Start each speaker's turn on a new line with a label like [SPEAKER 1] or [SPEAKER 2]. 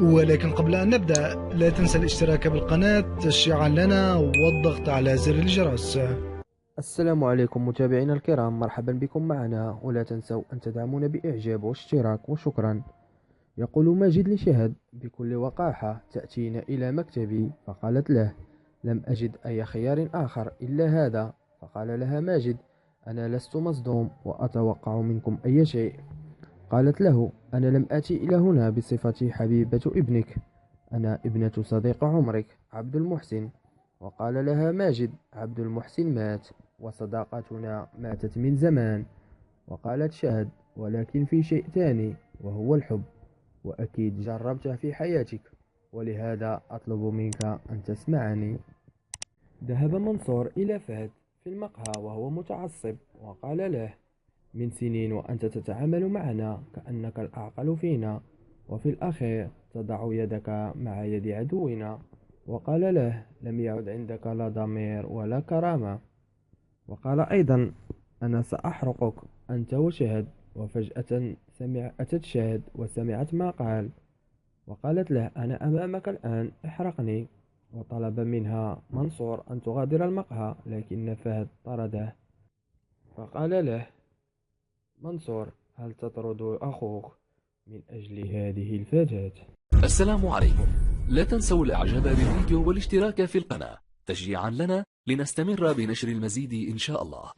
[SPEAKER 1] ولكن قبل أن نبدأ لا تنسى الاشتراك بالقناة تشجيعا لنا والضغط على زر الجرس.
[SPEAKER 2] السلام عليكم متابعينا الكرام، مرحبا بكم معنا، ولا تنسوا أن تدعمونا بإعجاب واشتراك وشكرا. يقول ماجد لشهد بكل وقاحة: تأتينا إلى مكتبي. فقالت له: لم أجد أي خيار آخر إلا هذا. فقال لها ماجد: أنا لست مصدوم وأتوقع منكم أي شيء. قالت له: أنا لم آتي إلى هنا بصفتي حبيبة ابنك، أنا ابنة صديق عمرك عبد المحسن. وقال لها ماجد: عبد المحسن مات وصداقتنا ماتت من زمان. وقالت شهد: ولكن في شيء ثاني وهو الحب، وأكيد جربته في حياتك، ولهذا أطلب منك أن تسمعني. ذهب منصور إلى فهد في المقهى وهو متعصب، وقال له: من سنين وأنت تتعامل معنا كأنك الأعقل فينا، وفي الأخير تضع يدك مع يد عدونا. وقال له: لم يعد عندك لا ضمير ولا كرامة. وقال أيضا: أنا سأحرقك أنت وشهد. وفجأة أتت شهد وسمعت ما قال، وقالت له: أنا أمامك الآن، احرقني. وطلب منها منصور أن تغادر المقهى، لكن فهد طرده. فقال له منصور: هل تطرد أخوك من أجل هذه الفتاة؟
[SPEAKER 3] السلام عليكم. لا تنسوا الاعجاب بالفيديو والاشتراك في القناة تشجيعا لنا لنستمر بنشر المزيد إن شاء الله.